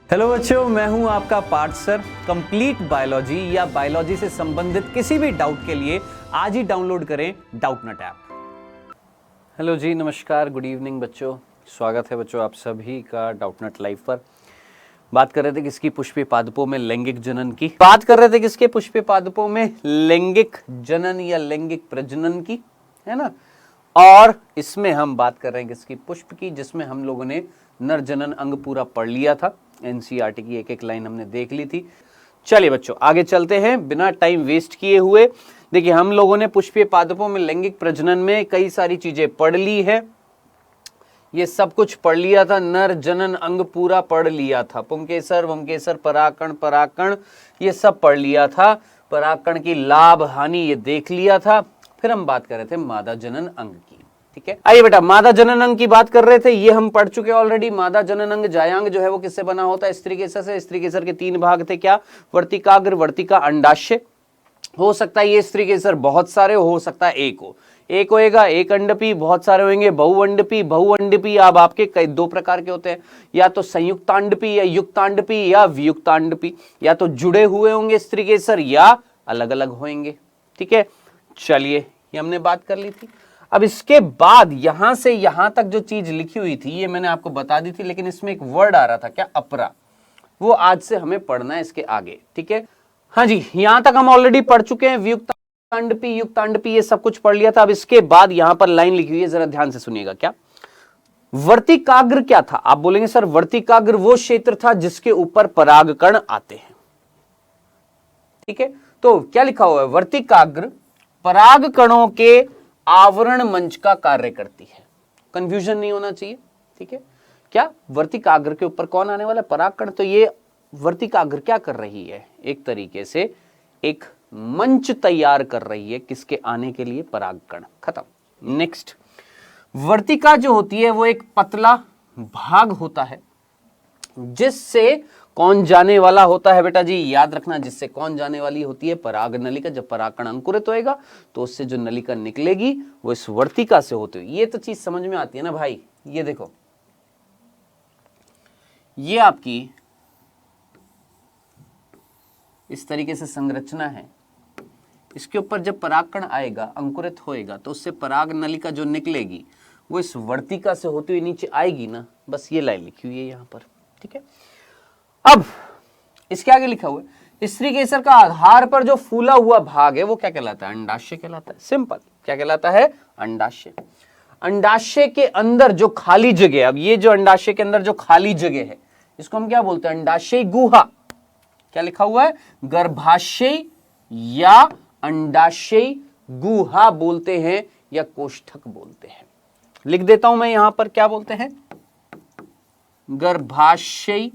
Hello बच्चों, मैं हूं आपका पार्थ सर। कंप्लीट बायोलॉजी या बायोलॉजी से संबंधित किसी भी डाउट के लिए आज ही डाउनलोड करें डाउटनट ऐप। हेलो जी, नमस्कार, गुड इवनिंग बच्चों। स्वागत है बच्चों आप सभी का डाउटनट लाइव पर। बात कर रहे थे किसकी? पुष्पीय पादपों में लैंगिक जनन की। बात कर रहे थे किसके? पुष्पीय पादपों में लैंगिक जनन या लैंगिक प्रजनन की, है ना। और इसमें हम बात कर रहे हैं किसकी? पुष्प की, जिसमें हम लोगों ने नर जनन अंग पूरा पढ़ लिया था। एनसीईआरटी की एक एक लाइन हमने देख ली थी। चलिए बच्चों आगे चलते हैं बिना टाइम वेस्ट किए हुए। देखिए, हम लोगों ने पुष्पीय पादपों में लैंगिक प्रजनन में कई सारी चीजें पढ़ ली है। ये सब कुछ पढ़ लिया था, नर जनन अंग पूरा पढ़ लिया था। पुंकेसर, वंकेसर, परागकण, परागकण ये सब पढ़ लिया था। परागकण की लाभ हानि ये देख लिया था। फिर हम बात कर रहे थे मादा जनन अंग की। ठीक है, आइए बेटा, मादा जनन अंग की बात कर रहे थे, ये हम पढ़ चुके ऑलरेडी। मादा जनन अंग जायांग जो है वो किससे बना होता है? स्त्री केसर से। स्त्री केसर के तीन भाग थे, क्या? वर्तिकाग्र, वर्तिका, अंडाशय। हो सकता है ये स्त्री केसर बहुत सारे हो सकता है एक हो। एक होएगा एक अंडपी, बहुत सारे होंगे बहुअंडपी। बहुअंडपी अब आपके कई दो प्रकार के होते हैं, या तो संयुक्तांडपी या युक्तांडपी या वियुक्तांडपी। या तो जुड़े हुए होंगे स्त्री केसर या अलग अलग होंगे। ठीक है, चलिए ये हमने बात कर ली थी। अब इसके बाद यहां से यहां तक जो चीज लिखी हुई थी ये मैंने आपको बता दी थी, लेकिन इसमें एक वर्ड आ रहा था, क्या? अपरा। वो आज से हमें पढ़ना है इसके आगे। ठीक है, हाँ जी, यहां तक हम ऑलरेडी पढ़ चुके हैं। वियुक्तांडपी, युक्तांडपी ये सब कुछ पढ़ लिया था। अब इसके बाद यहां पर लाइन लिखी हुई है, जरा ध्यान से सुनिएगा। क्या वर्तिकाग्र क्या था? आप बोलेंगे सर वर्तिकाग्र वो क्षेत्र था जिसके ऊपर परागकण आते हैं। ठीक है, तो क्या लिखा हुआ है? वर्तिकाग्र परागकणों के आवरण मंच का कार्य करती है। कंफ्यूजन नहीं होना चाहिए। ठीक है, क्या वर्तिकाग्र के ऊपर कौन आने वाला है? परागकण। तो ये वर्तिकाग्र क्या कर रही है? एक तरीके से एक मंच तैयार कर रही है किसके आने के लिए? परागकण। खत्म। नेक्स्ट, वर्तिका जो होती है वो एक पतला भाग होता है जिससे कौन जाने वाला होता है बेटा जी? याद रखना, जिससे कौन जाने वाली होती है? पराग नलिका। जब परागकण अंकुरित होएगा तो उससे जो नलिका निकलेगी वो इस वर्तिका से होती हुई। ये तो चीज समझ में आती है ना भाई। ये देखो, ये आपकी इस तरीके से संरचना है। इसके ऊपर जब परागकण आएगा, अंकुरित होएगा, तो उससे पराग नलिका जो निकलेगी वो इस वर्तिका से होती हुई नीचे आएगी ना। बस ये लाइन लिखी हुई है यहां पर। ठीक है, अब इसके आगे लिखा हुआ है स्त्री केसर का आधार पर जो फूला हुआ भाग है वो क्या कहलाता है? अंडाशय कहलाता है। सिंपल, क्या कहलाता है? अंडाशय। अंडाशय के अंदर जो खाली जगह, अब ये जो अंडाशय के अंदर जो खाली जगह है इसको हम क्या बोलते हैं? अंडाशय गुहा। क्या लिखा हुआ है? गर्भाशय या अंडाशय गुहा बोलते हैं या कोष्ठक बोलते हैं। लिख देता हूं मैं यहां पर, क्या बोलते हैं? गर्भाशय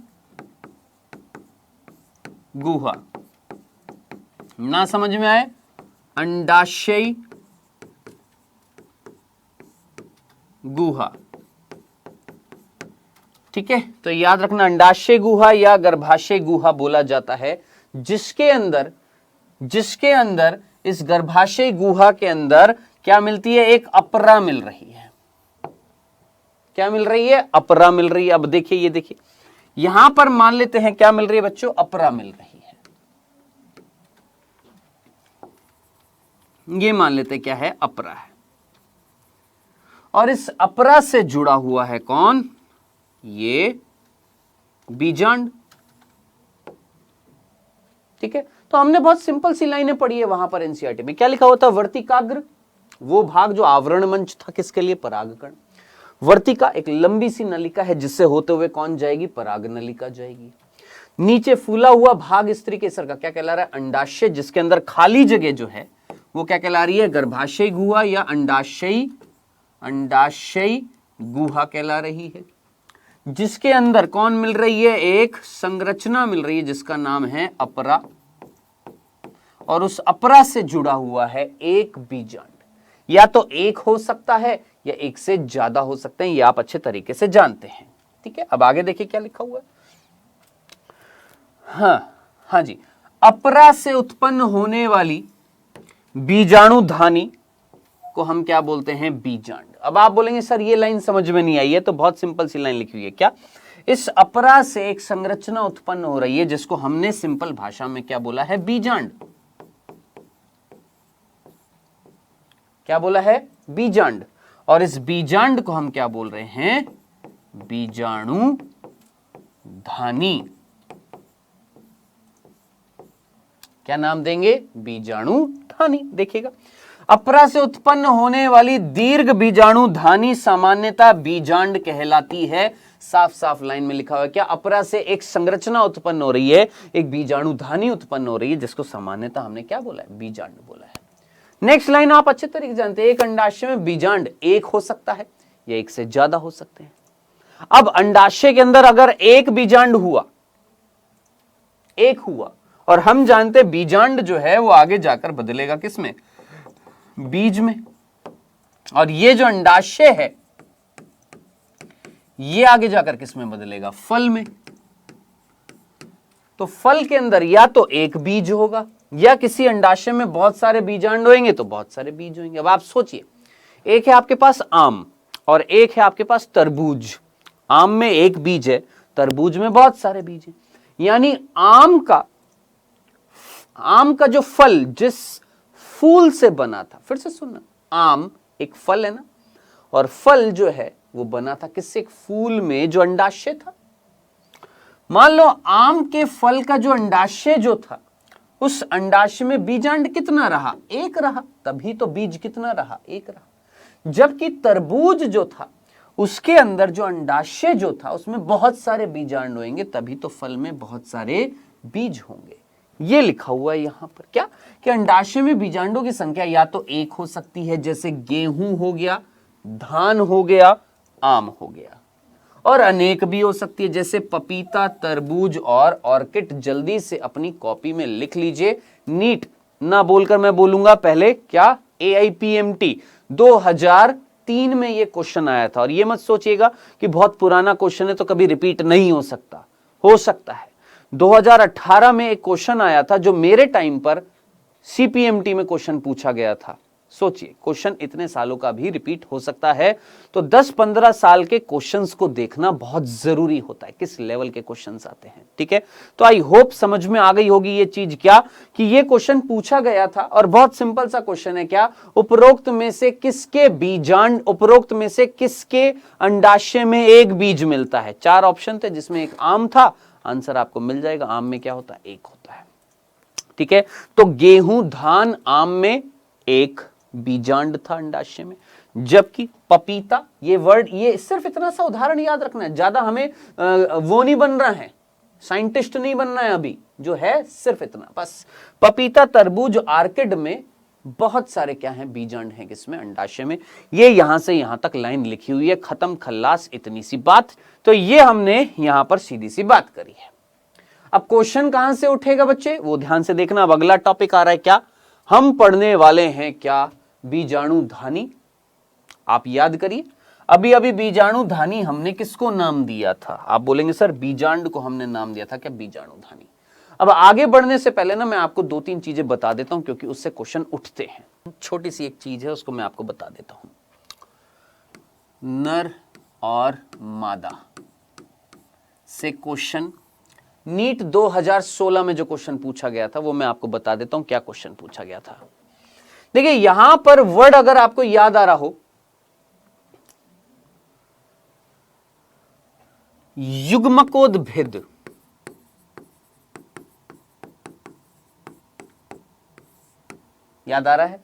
गुहा। ना समझ में आए? अंडाशय गुहा। ठीक है, तो याद रखना, अंडाशय गुहा या गर्भाशय गुहा बोला जाता है जिसके अंदर इस गर्भाशय गुहा के अंदर क्या मिलती है? एक अपरा मिल रही है। क्या मिल रही है? अपरा मिल रही है। अब देखिए, ये देखिए, यहां पर मान लेते हैं क्या मिल रही है बच्चों? अपरा मिल रही है। ये मान लेते हैं क्या है? अपरा है। और इस अपरा से जुड़ा हुआ है कौन? ये बीजांड। ठीक है, तो हमने बहुत सिंपल सी लाइनें पढ़ी है वहां पर एनसीईआरटी में। क्या लिखा होता है? वर्तिकाग्र वो भाग जो आवरण मंच था किसके लिए? परागकण। वर्तिका एक लंबी सी नलिका है जिससे होते हुए कौन जाएगी? पराग नलिका जाएगी। नीचे फूला हुआ भाग स्त्री केसर का क्या कहला रहा है? अंडाशय, जिसके अंदर खाली जगह जो है वो क्या कहला रही है? गर्भाशय गुहा या अंडाशय गुहा कहला रही है, जिसके अंदर कौन मिल रही है? एक संरचना मिल रही है जिसका नाम है अपरा, और उस अपरा से जुड़ा हुआ है एक बीजांड। या तो एक हो सकता है या एक से ज्यादा हो सकते हैं, ये आप अच्छे तरीके से जानते हैं। ठीक है, अब आगे देखिए क्या लिखा हुआ है। हाँ जी, अपरा से उत्पन्न होने वाली बीजाणुधानी को हम क्या बोलते हैं? बीजांड। अब आप बोलेंगे सर ये लाइन समझ में नहीं आई है, तो बहुत सिंपल सी लाइन लिखी हुई है। क्या? इस अपरा से एक संरचना उत्पन्न हो रही है जिसको हमने सिंपल भाषा में क्या बोला है, बीजांड। क्या बोला है, बीजांड। और इस बीजांड को हम क्या बोल रहे हैं, बीजाणु धानी। क्या नाम देंगे, बीजाणु धानी। देखिएगा, अपरा से उत्पन्न होने वाली दीर्घ बीजाणु धानी सामान्यतः बीजांड कहलाती है। साफ साफ लाइन में लिखा हुआ है क्या, अपरा से एक संरचना उत्पन्न हो रही है, एक बीजाणु धानी उत्पन्न हो रही है, जिसको सामान्यतः हमने क्या बोला है, बीजांड बोला है। नेक्स्ट लाइन आप अच्छे तरीके से जानते हैं, एक अंडाशय में बीजांड एक हो सकता है या एक से ज्यादा हो सकते हैं। अब अंडाशय के अंदर अगर एक बीजांड हुआ, एक हुआ, और हम जानते हैं बीजांड जो है वो आगे जाकर बदलेगा किसमें, बीज में। और ये जो अंडाशय है ये आगे जाकर किसमें बदलेगा, फल में। तो फल के अंदर या तो एक बीज होगा या किसी अंडाशय में बहुत सारे बीजांड होंगे तो बहुत सारे बीज होंगे। अब आप सोचिए, एक है आपके पास आम और एक है आपके पास तरबूज। आम में एक बीज है, तरबूज में बहुत सारे बीज हैं। यानी आम का जो फल जिस फूल से बना था, फिर से सुनना, आम एक फल है ना, और फल जो है वो बना था किससे, एक फूल में जो अंडाशय था। मान लो आम के फल का जो अंडाशय जो था, उस अंडाशय में बीजांड कितना रहा, एक रहा, तभी तो बीज कितना रहा, एक रहा। जबकि तरबूज जो था उसके अंदर जो अंडाशय जो था उसमें बहुत सारे बीजांड होंगे, तभी तो फल में बहुत सारे बीज होंगे। ये लिखा हुआ है यहां पर क्या, कि अंडाशय में बीजांडों की संख्या या तो एक हो सकती है, जैसे गेहूं हो गया, धान हो गया, आम हो गया, और अनेक भी हो सकती है, जैसे पपीता, तरबूज और ऑर्किड। जल्दी से अपनी कॉपी में लिख लीजिए, नीट ना बोलकर मैं बोलूंगा पहले क्या, AIPMT 2003 में ये क्वेश्चन आया था। और ये मत सोचिएगा कि बहुत पुराना क्वेश्चन है तो कभी रिपीट नहीं हो सकता, हो सकता है। 2018 में एक क्वेश्चन आया था जो मेरे टाइम पर CPMT में क्वेश्चन पूछा गया था। सोचिए, क्वेश्चन इतने सालों का भी रिपीट हो सकता है। तो 10-15 साल के क्वेश्चंस को देखना बहुत जरूरी होता है, किस लेवल के क्वेश्चंस आते हैं। ठीक है, तो आई होप समझ में आ गई होगी ये चीज, क्या कि ये क्वेश्चन पूछा गया था और बहुत सिंपल सा क्वेश्चन है, क्या, उपरोक्त में से किसके बीजांड, उपरोक्त में से किसके अंडाशय में एक बीज मिलता है। 4 ऑप्शन थे जिसमें एक आम था, आंसर आपको मिल जाएगा। आम में क्या होता है, एक होता है। ठीक है, तो गेहूं, धान, आम में एक बीजांड था अंडाशय में, जबकि पपीता, ये वर्ड, ये सिर्फ इतना सा उदाहरण याद रखना है, ज्यादा हमें वो नहीं बन रहा है, साइंटिस्ट नहीं बनना है अभी, जो है सिर्फ इतना बस। पपीता, तरबूज, ऑर्किड में बहुत सारे क्या हैं, बीजांड हैं किसमें, अंडाशय में। ये यहां से यहां तक लाइन लिखी हुई है, खत्म खल्लास, इतनी सी बात। तो ये हमने यहां पर सीधी सी बात करी है। अब क्वेश्चन कहां से उठेगा बच्चे, वो ध्यान से देखना। अब अगला टॉपिक आ रहा है, क्या हम पढ़ने वाले हैं, क्या, बीजाणु धानी। आप याद करिए, अभी अभी बीजाणु धानी हमने किसको नाम दिया था, आप बोलेंगे सर बीजांड को हमने नाम दिया था क्या, बीजाणु धानी। अब आगे बढ़ने से पहले ना मैं आपको 2-3 चीजें बता देता हूं, क्योंकि उससे क्वेश्चन उठते हैं। छोटी सी एक चीज है, उसको मैं आपको बता देता हूं। नर और मादा से क्वेश्चन, नीट 2016 में जो क्वेश्चन पूछा गया था वो मैं आपको बता देता हूं क्या क्वेश्चन पूछा गया था। देखिए, यहां पर वर्ड अगर आपको याद आ रहा हो, युग्मकोद्भिद, याद आ रहा है,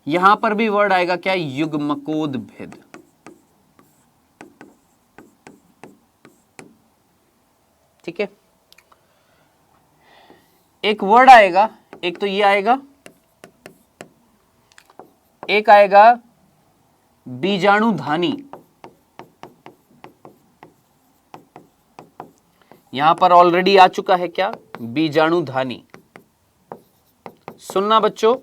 यहां पर भी वर्ड आएगा क्या, युग्मकोद्भिद। ठीक है, एक वर्ड आएगा, एक तो ये आएगा, एक आएगा बीजाणु धानी। यहां पर ऑलरेडी आ चुका है क्या, बीजाणु धानी। सुनना बच्चों,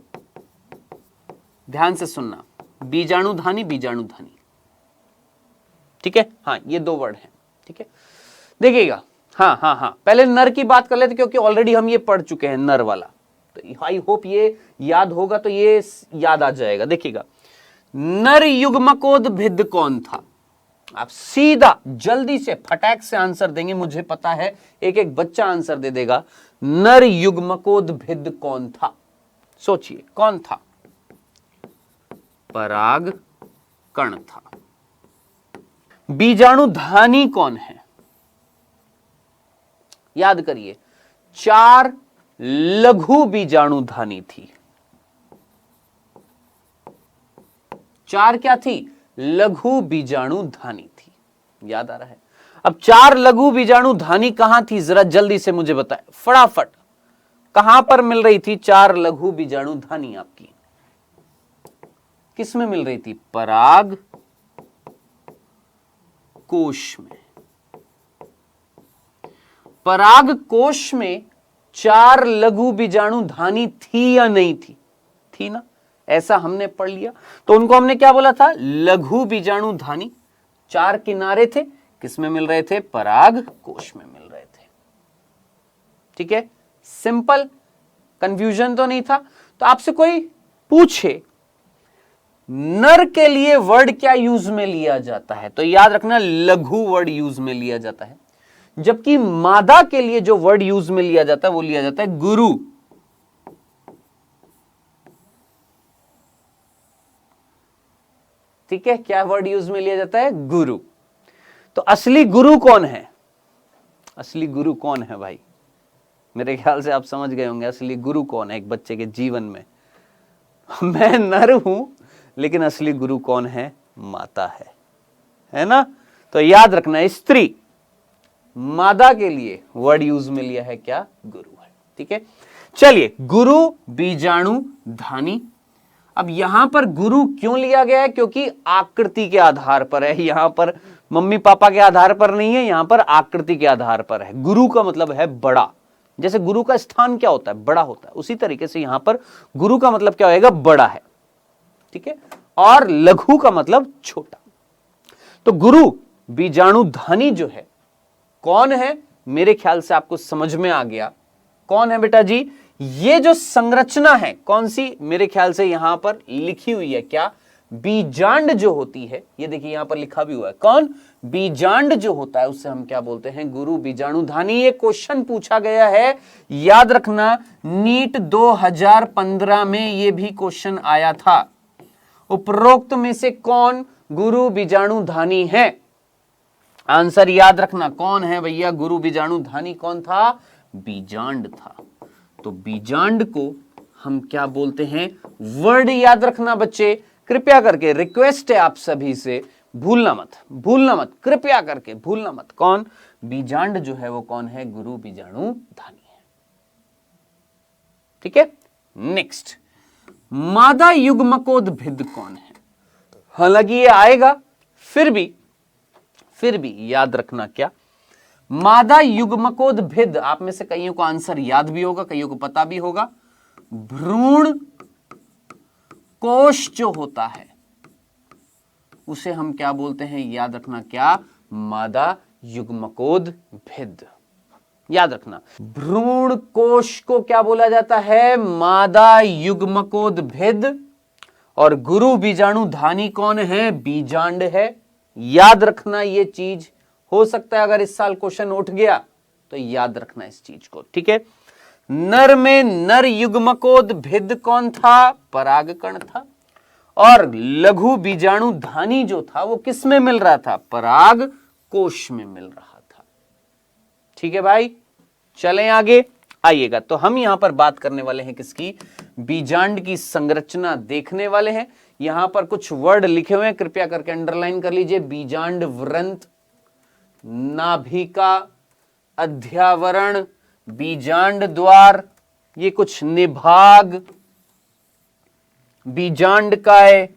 ध्यान से सुनना, बीजाणु धानी, बीजाणु धानी। ठीक है, हाँ, ये 2 वर्ड हैं। ठीक है, देखिएगा, हाँ, पहले नर की बात कर लेते, क्योंकि ऑलरेडी हम ये पढ़ चुके हैं नर वाला, तो आई होप ये याद होगा, तो ये याद आ जाएगा। देखिएगा, नर युग्मकोद्भिद कौन था, आप सीधा जल्दी से फटाक से आंसर देंगे, मुझे पता है एक एक बच्चा आंसर दे देगा। नर युग्मकोद्भिद कौन था? सोचिए कौन था? पराग कण था। बीजाणुधानी कौन है? याद करिए, 4 लघु बीजाणुधानी थी। 4 क्या थी? लघु बीजाणुधानी थी। याद आ रहा है? अब 4 लघु बीजाणुधानी कहां थी, जरा जल्दी से मुझे बताएं फटाफट। कहां पर मिल रही थी 4 लघु बीजाणुधानी आपकी? किस में मिल रही थी? पराग कोश में। पराग कोश में 4 लघु बीजाणुधानी थी या नहीं थी? थी ना, ऐसा हमने पढ़ लिया। तो उनको हमने क्या बोला था? लघु बीजाणुधानी। 4 किनारे थे, किस में मिल रहे थे? पराग कोश में मिल रहे थे। ठीक है, सिंपल, कंफ्यूजन तो नहीं था। तो आपसे कोई पूछे नर के लिए वर्ड क्या यूज में लिया जाता है, तो याद रखना लघु वर्ड यूज में लिया जाता है। जबकि मादा के लिए जो वर्ड यूज में लिया जाता है वो लिया जाता है गुरु। ठीक है, क्या वर्ड यूज में लिया जाता है? गुरु। तो असली गुरु कौन है? असली गुरु कौन है भाई? मेरे ख्याल से आप समझ गए होंगे असली गुरु कौन है एक बच्चे के जीवन में। मैं नर हूं, लेकिन असली गुरु कौन है? माता है ना? तो याद रखना, स्त्री मादा के लिए वर्ड यूज में लिया है क्या? गुरु है। ठीक है, चलिए, गुरु बीजाणु धानी। अब यहां पर गुरु क्यों लिया गया है? क्योंकि आकृति के आधार पर है। यहां पर मम्मी पापा के आधार पर नहीं है, यहां पर आकृति के आधार पर है। गुरु का मतलब है बड़ा। जैसे गुरु का स्थान क्या होता है? बड़ा होता है। उसी तरीके से यहां पर गुरु का मतलब क्या होगा? बड़ा है। ठीक है, और लघु का मतलब छोटा। तो गुरु बीजाणुधानी जो है कौन है? मेरे ख्याल से आपको समझ में आ गया कौन है बेटा जी। ये जो संरचना है कौन सी? मेरे ख्याल से यहां पर लिखी हुई है क्या? बीजांड जो होती है, ये देखिए यहां पर लिखा भी हुआ है। कौन? बीजांड जो होता है उससे हम क्या बोलते हैं? गुरु बीजाणुधानी। ये क्वेश्चन पूछा गया है, याद रखना, नीट 2015 में ये भी क्वेश्चन आया था। उपरोक्त में से कौन गुरु बीजाणुधानी है? आंसर याद रखना, कौन है भैया गुरु बीजाणुधानी? कौन था? बीजांड था। तो बीजांड को हम क्या बोलते हैं? वर्ड याद रखना बच्चे, कृपया करके रिक्वेस्ट है आप सभी से, भूलना मत, कृपया करके भूलना मत। कौन? बीजांड जो है वो कौन है? गुरु बीजाणुधानी है। ठीक है, नेक्स्ट, मादा युग्मकोद्भिद कौन है? हालांकि ये आएगा, फिर भी याद रखना क्या? मादा युग्मकोद्भिद, आप में से कईयों को आंसर याद भी होगा, कईयों को पता भी होगा। भ्रूण कोश जो होता है उसे हम क्या बोलते हैं? याद रखना क्या? मादा युग्मकोद्भिद। याद रखना, भ्रूण कोश को क्या बोला जाता है? मादा युग्मकोद्भिद। और गुरु बीजाणुधानी कौन है? बीजांड है। याद रखना ये चीज, हो सकता है अगर इस साल क्वेश्चन उठ गया तो याद रखना इस चीज को। ठीक है, नर में नर युग्मकोद्भिद कौन था? परागकण था। और लघु बीजाणुधानी जो था वो किस में मिल रहा था? पराग कोश में मिल रहा था। ठीक है भाई, चलें आगे आइएगा। तो हम यहां पर बात करने वाले हैं किसकी? बीजांड की संरचना देखने वाले हैं। यहां पर कुछ वर्ड लिखे हुए हैं, कृपया करके अंडरलाइन कर लीजिए। बीजांड वृंत, नाभिका, अध्यावरण, बीजांड द्वार, ये कुछ निभाग, बीजांड काय।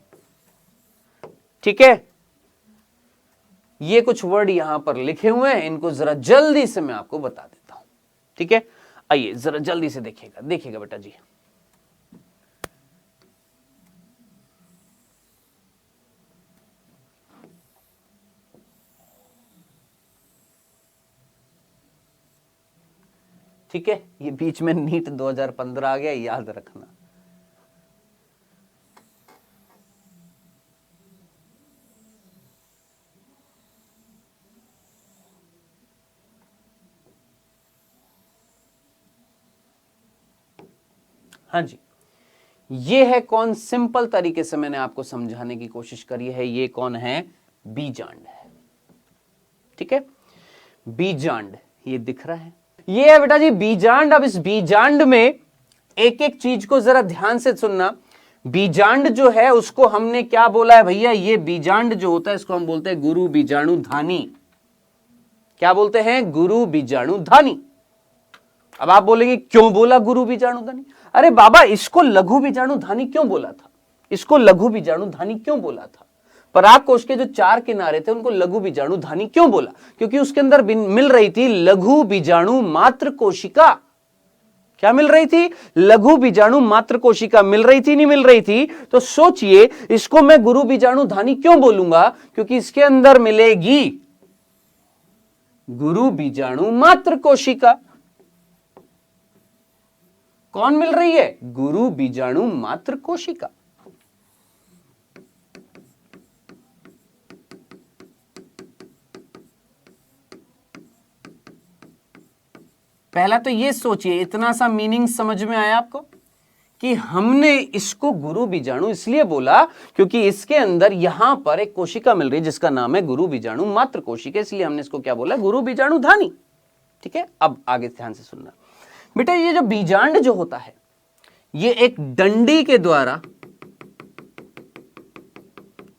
ठीक है, ये कुछ वर्ड यहां पर लिखे हुए हैं, इनको जरा जल्दी से मैं आपको बता देता हूं। ठीक है, आइए जरा जल्दी से देखिएगा बेटा जी। ठीक है, ये बीच में नीट 2015 आ गया, याद रखना। हाँ जी, ये है कौन? सिंपल तरीके से मैंने आपको समझाने की कोशिश करी है। ये कौन है? बीजांड है। ठीक है, बीजांड ये दिख रहा है, ये है बेटा जी बीजांड। अब इस बीजांड में एक एक चीज को जरा ध्यान से सुनना। बीजांड जो है उसको हमने क्या बोला है भैया? ये बीजांड जो होता है इसको हम बोलते हैं गुरु बीजाणु धानी। क्या बोलते हैं? गुरु बीजाणु धानी। अब आप बोलेंगे क्यों बोला गुरु बीजाणु धानी? अरे बाबा, इसको लघु बीजाणु धानी क्यों बोला था? इसको लघु बीजाणु धानी क्यों बोला था? पराग कोश के जो 4 किनारे थे उनको लघु बीजाणु धानी क्यों बोला? क्योंकि उसके अंदर मिल रही थी लघु बीजाणु मात्र कोशिका। क्या मिल रही थी? लघु बीजाणु मात्र कोशिका मिल रही थी, नहीं मिल रही थी? तो सोचिए, इसको मैं गुरु बीजाणु धानी क्यों बोलूंगा? क्योंकि इसके अंदर मिलेगी गुरु बीजाणु मात्र कोशिका। कौन मिल रही है? गुरु बीजाणु मात्र कोशिका। पहला तो ये सोचिए, इतना सा मीनिंग समझ में आया आपको कि हमने इसको गुरु बीजाणु इसलिए बोला क्योंकि इसके अंदर यहां पर एक कोशिका मिल रही है जिसका नाम है गुरु बीजाणु मात्र कोशिका, इसलिए हमने इसको क्या बोला? गुरु बीजाणु धानी। ठीक है, अब आगे ध्यान से सुनना बेटा। ये जो बीजांड जो होता है ये एक डंडी के द्वारा,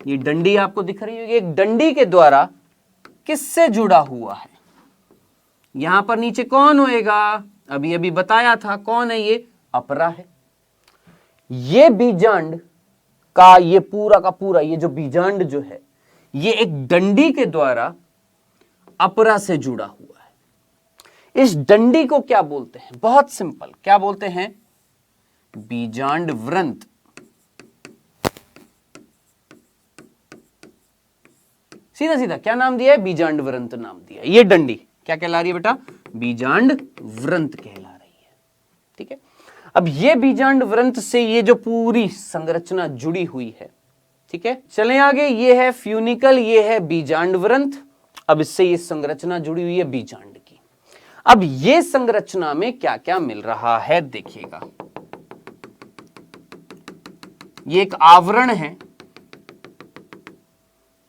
ये डंडी आपको दिख रही है, एक डंडी के द्वारा किससे जुड़ा हुआ है? यहां पर नीचे कौन होएगा? अभी अभी बताया था कौन है ये? अपरा है। ये बीजांड का ये पूरा का पूरा ये जो बीजांड जो है ये एक डंडी के द्वारा अपरा से जुड़ा हुआ है। इस डंडी को क्या बोलते हैं? बहुत सिंपल, क्या बोलते हैं? बीजांड वृंत। सीधा सीधा क्या नाम दिया है? बीजांड वृंत नाम दिया है। ये डंडी क्या कहला रही है बेटा? बीजांड वृंत कहला रही है। ठीक है, अब ये बीजांड वृंत से ये जो पूरी संरचना जुड़ी हुई है। ठीक है, चलें आगे। ये है फ्यूनिकल, ये है बीजांड वृंत। अब इससे ये संरचना जुड़ी हुई है बीजांड की। अब ये संरचना में क्या क्या मिल रहा है देखिएगा। ये एक आवरण है,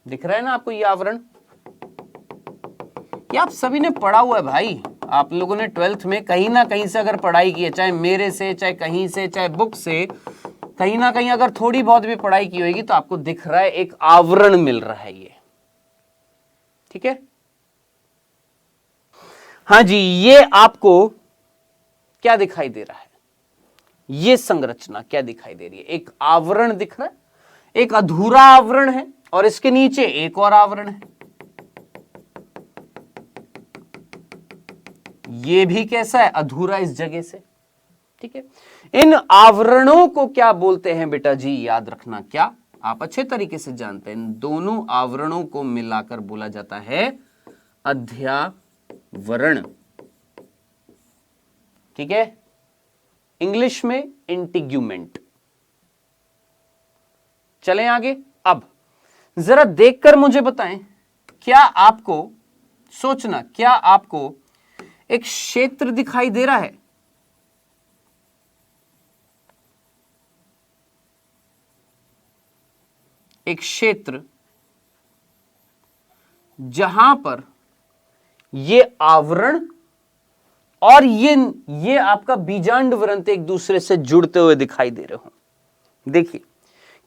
दिख रहा है ना आपको? ये आवरण ये आप सभी ने पढ़ा हुआ है भाई। आप लोगों ने 12th में कहीं ना कहीं से अगर पढ़ाई की है, चाहे मेरे से, चाहे कहीं से, चाहे बुक से, कहीं ना कहीं अगर थोड़ी बहुत भी पढ़ाई की होगी तो आपको दिख रहा है एक आवरण मिल रहा है ये। ठीक है, हाँ जी, ये आपको क्या दिखाई दे रहा है? ये संरचना क्या दिखाई दे रही है? एक आवरण दिख रहा है, एक अधूरा आवरण है और इसके नीचे एक और आवरण है। ये भी कैसा है? अधूरा इस जगह से। ठीक है, इन आवरणों को क्या बोलते हैं बेटा जी? याद रखना, क्या आप अच्छे तरीके से जानते हैं, इन दोनों आवरणों को मिलाकर बोला जाता है अध्यावरण। ठीक है, इंग्लिश में इंटीग्यूमेंट। चलें आगे। अब जरा देखकर मुझे बताएं, क्या आपको सोचना, क्या आपको एक क्षेत्र दिखाई दे रहा है? एक क्षेत्र जहां पर ये आवरण और ये आपका बीजांड वृंत एक दूसरे से जुड़ते हुए दिखाई दे रहे हो। देखिए,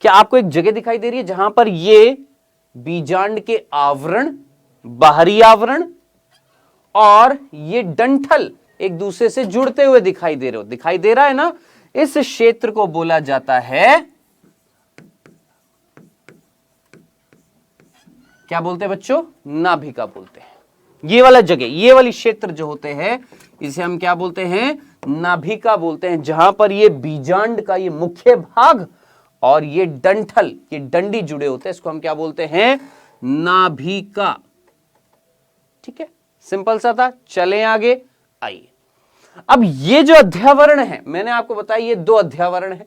क्या आपको एक जगह दिखाई दे रही है जहां पर ये बीजांड के आवरण, बाहरी आवरण और ये डंठल एक दूसरे से जुड़ते हुए दिखाई दे रहे हो? दिखाई दे रहा है ना? इस क्षेत्र को बोला जाता है, क्या बोलते हैं बच्चों? नाभिका बोलते हैं। ये वाला जगह, ये वाली क्षेत्र जो होते हैं इसे हम क्या बोलते हैं? नाभिका बोलते हैं। जहां पर ये बीजांड का ये मुख्य भाग और ये डंठल, ये डंडी जुड़े होते हैं, इसको हम क्या बोलते हैं? नाभिका। ठीक है, सिंपल सा था। चलें आगे, आइए। अब ये जो अध्यावरण है, मैंने आपको बताया ये 2 अध्यावरण है।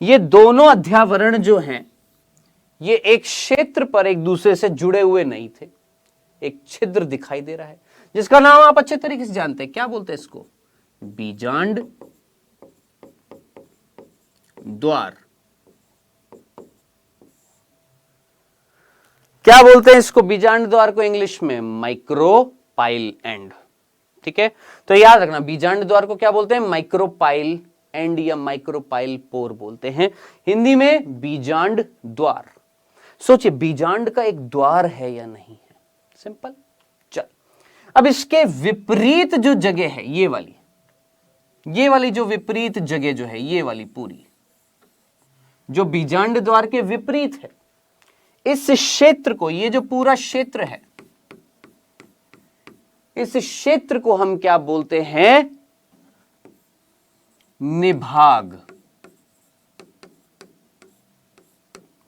ये दोनों अध्यावरण जो हैं ये एक क्षेत्र पर एक दूसरे से जुड़े हुए नहीं थे। एक छिद्र दिखाई दे रहा है जिसका नाम आप अच्छे तरीके से जानते हैं। क्या बोलते हैं इसको? बीजांड द्वार। क्या बोलते हैं इसको? बीजांड द्वार को इंग्लिश में माइक्रोपाइल एंड। ठीक है, तो याद रखना बीजांड द्वार को क्या बोलते हैं? माइक्रोपाइल एंड या माइक्रोपाइल पोर बोलते हैं, हिंदी में बीजांड द्वार। सोचिए बीजांड का एक द्वार है या नहीं है? सिंपल। चल, अब इसके विपरीत जो जगह है ये वाली जो विपरीत जगह जो है, ये वाली पूरी जो बीजांड द्वार के विपरीत है, इस क्षेत्र को, ये जो पूरा क्षेत्र है, इस क्षेत्र को हम क्या बोलते हैं? निभाग।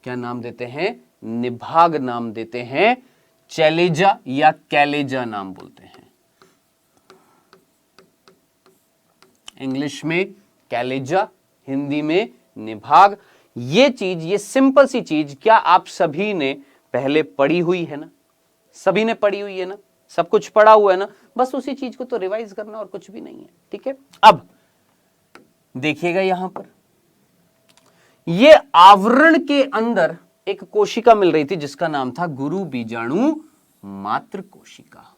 क्या नाम देते हैं? निभाग नाम देते हैं, चैलेजा या कैलेजा नाम बोलते हैं। इंग्लिश में कैलेजा, हिंदी में निभाग। ये चीज, ये सिंपल सी चीज क्या आप सभी ने पहले पढ़ी हुई है ना? सभी ने पढ़ी हुई है ना? सब कुछ पढ़ा हुआ है ना? बस उसी चीज को तो रिवाइज करना और कुछ भी नहीं है। ठीक है, अब देखिएगा यहां पर ये आवरण के अंदर एक कोशिका मिल रही थी जिसका नाम था गुरु बीजाणु मात्र कोशिका।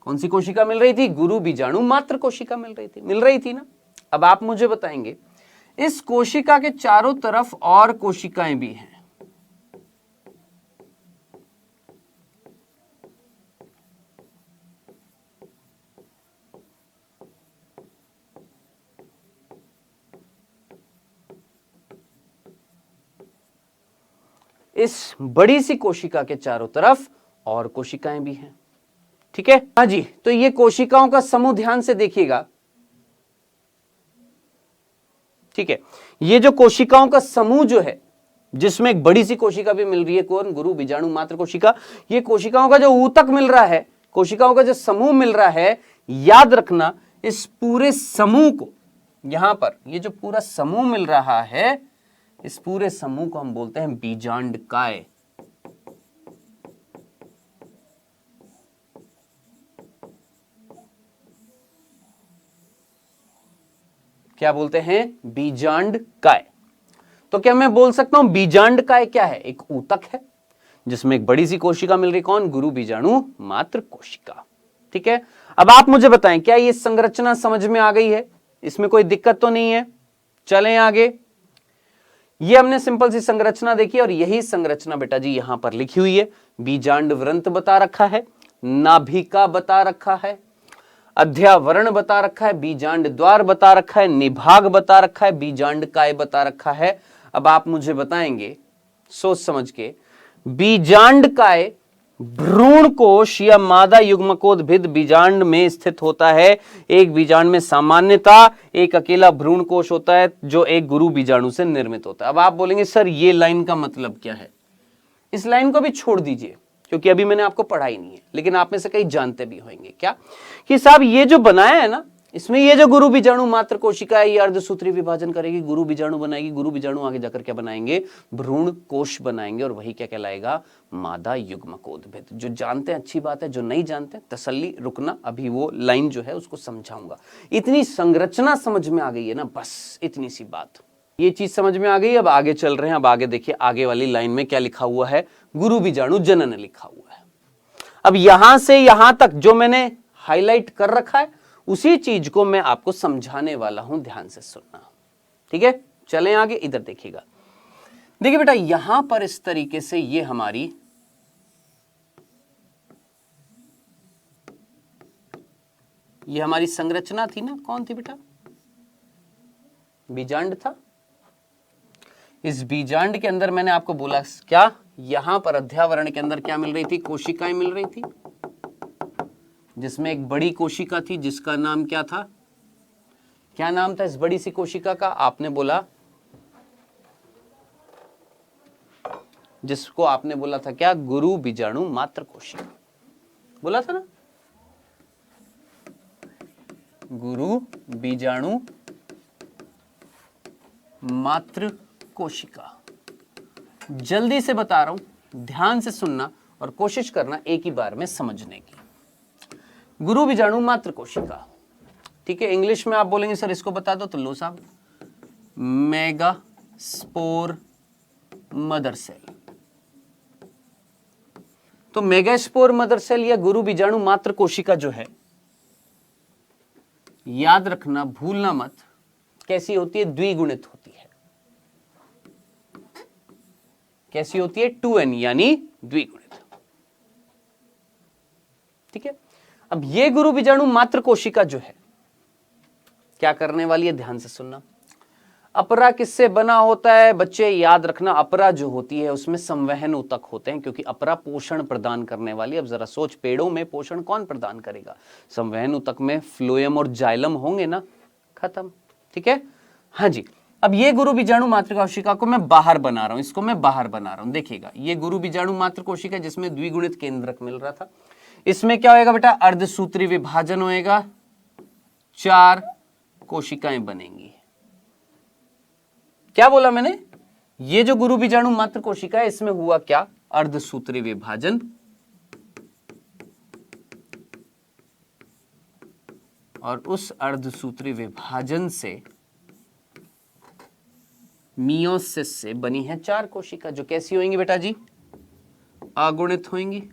कौन सी कोशिका मिल रही थी? गुरु बीजाणु मात्र कोशिका मिल रही थी ना? अब आप मुझे बताएंगे इस कोशिका के चारों तरफ और कोशिकाएं भी हैं। इस बड़ी सी कोशिका के चारों तरफ और कोशिकाएं भी हैं। ठीक है, हाँ जी, तो ये कोशिकाओं का समूह ध्यान से देखिएगा। ठीक है, ये जो कोशिकाओं का समूह जो है, जिसमें एक बड़ी सी कोशिका भी मिल रही है, कौन? गुरु बीजाणु मात्र कोशिका। ये कोशिकाओं का जो ऊतक मिल रहा है, कोशिकाओं का जो समूह मिल रहा है, याद रखना इस पूरे समूह को, यहां पर ये जो पूरा समूह मिल रहा है, इस पूरे समूह को हम बोलते हैं बीजांडकाय। क्या बोलते हैं? बीजांडकाय। तो क्या मैं बोल सकता हूं बीजांडकाय क्या है? एक ऊतक है जिसमें एक बड़ी सी कोशिका मिल रही, कौन? गुरु बीजाणु मात्र कोशिका। ठीक है, अब आप मुझे बताएं क्या ये संरचना समझ में आ गई है? इसमें कोई दिक्कत तो नहीं है? चलें आगे। ये हमने सिंपल सी संरचना देखी और यही संरचना बेटा जी यहां पर लिखी हुई है। बीजांड व्रंत बता रखा है, नाभिका बता रखा है, अध्यावरण बता रखा है, बीजांड द्वार बता रखा है, निभाग बता रखा है, बीजांडकाय बता रखा है। अब आप मुझे बताएंगे सोच समझ के, बीजांडकाय भ्रूण कोश या मादा युग्मकोद्भिद बीजांड में स्थित होता है। एक बीजांड में सामान्यतः एक अकेला भ्रूण कोश होता है जो एक गुरु बीजाणु से निर्मित होता है। अब आप बोलेंगे सर ये लाइन का मतलब क्या है? इस लाइन को भी छोड़ दीजिए क्योंकि अभी मैंने आपको पढ़ाई नहीं है, लेकिन आप में से कई जानते भी होंगे क्या कि साहब ये जो बनाया है ना, इसमें ये जो गुरु बीजाणु मात्र कोशिका है, ये अर्धसूत्री विभाजन करेगी, गुरु बीजाणु बनाएगी, गुरु बीजाणु आगे जाकर क्या बनाएंगे? भ्रूण कोश बनाएंगे, और वही क्या कहलाएगा? मादा युग्मकोद्भिद। जो जानते हैं अच्छी बात है, जो नहीं जानते हैं तसल्ली, रुकना, अभी वो लाइन जो है उसको समझाऊंगा। इतनी संरचना समझ में आ गई है ना, बस इतनी सी बात, ये चीज समझ में आ गई। अब आगे चल रहे हैं। अब आगे देखिए, आगे वाली लाइन में क्या लिखा हुआ है? गुरु बीजाणु जनन लिखा हुआ है। अब यहां से यहां तक जो मैंने हाईलाइट कर रखा है उसी चीज को मैं आपको समझाने वाला हूं, ध्यान से सुनना। ठीक है, चलें आगे। इधर देखिएगा, देखिए बेटा यहां पर इस तरीके से ये हमारी संरचना थी ना। कौन थी बेटा? बीजांड था। इस बीजांड के अंदर मैंने आपको बोला क्या, यहां पर अध्यावरण के अंदर क्या मिल रही थी? कोशिकाएं मिल रही थी, जिसमें एक बड़ी कोशिका थी जिसका नाम क्या था? क्या नाम था इस बड़ी सी कोशिका का? आपने बोला, जिसको आपने बोला था क्या? गुरु बीजाणु मात्र कोशिका बोला था ना। गुरु बीजाणु मात्र कोशिका। जल्दी से बता रहा हूं, ध्यान से सुनना और कोशिश करना एक ही बार में समझने की। गुरु बीजाणु मात्र कोशिका, ठीक है। इंग्लिश में आप बोलेंगे सर इसको बता दो, तो लो साहब, मेगास्पोर मदर सेल। तो मेगास्पोर मदर सेल या गुरु बीजाणु मात्र कोशिका जो है, याद रखना, भूलना मत, कैसी होती है? द्विगुणित होती है। कैसी होती है? 2n यानी द्विगुणित। ठीक है। अब ये गुरु बीजाणु मात्र कोशिका जो है क्या करने वाली है? ध्यान से सुनना। अपरा किससे बना होता है बच्चे? याद रखना, अपरा जो होती है उसमें संवहन ऊतक होते हैं, क्योंकि अपरा पोषण प्रदान करने वाली। अब जरा सोच, पेड़ों में पोषण कौन प्रदान करेगा? संवहन ऊतक में फ्लोएम और जाइलम होंगे ना। खत्म। ठीक है। हाँ जी। अब ये गुरु बीजाणु मात्र कोशिका को मैं बाहर बना रहा हूं, इसको मैं बाहर बना रहा हूं। देखिएगा, ये गुरु बीजाणु मात्र कोशिका जिसमें द्विगुणित केंद्रक मिल रहा था, इसमें क्या होएगा बेटा? अर्धसूत्री विभाजन होएगा, 4 कोशिकाएं बनेंगी। क्या बोला मैंने? ये जो गुरु बीजाणु मात्र कोशिका है, इसमें हुआ क्या? अर्धसूत्री विभाजन, और उस अर्धसूत्री विभाजन से, मियोसिस से बनी है 4 कोशिका, जो कैसी होंगी बेटा जी? अगुणित होंगी।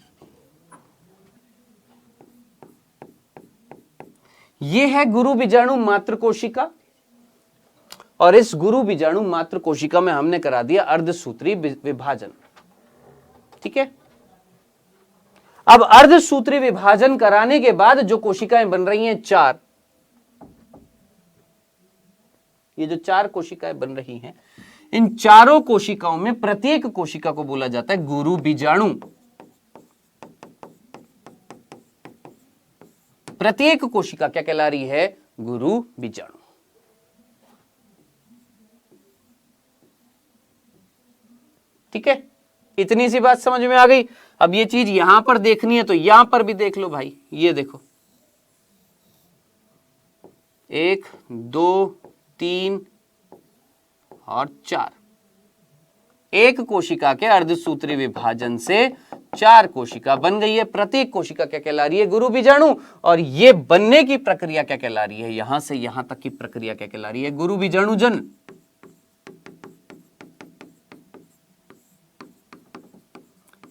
ये है गुरु बीजाणु मात्र कोशिका, और इस गुरु बीजाणु मात्र कोशिका में हमने करा दिया अर्धसूत्री विभाजन। ठीक है। अब अर्धसूत्री विभाजन कराने के बाद जो कोशिकाएं बन रही हैं 4, ये जो 4 कोशिकाएं बन रही हैं, इन चारों कोशिकाओं में प्रत्येक कोशिका को बोला जाता है गुरु बीजाणु। प्रत्येक कोशिका क्या कहला रही है? गुरु बीजाणु। ठीक है। इतनी सी बात समझ में आ गई। अब ये चीज यहां पर देखनी है तो यहां पर भी देख लो भाई। ये देखो, 1 2 3 और 4, एक कोशिका के अर्धसूत्री विभाजन से 4 कोशिका बन गई है। प्रत्येक कोशिका क्या कहला रही है? गुरु बीजाणु। और ये बनने की प्रक्रिया क्या कहला रही है? यहां से यहां तक की प्रक्रिया क्या कहला रही है? गुरु बीजाणु जन।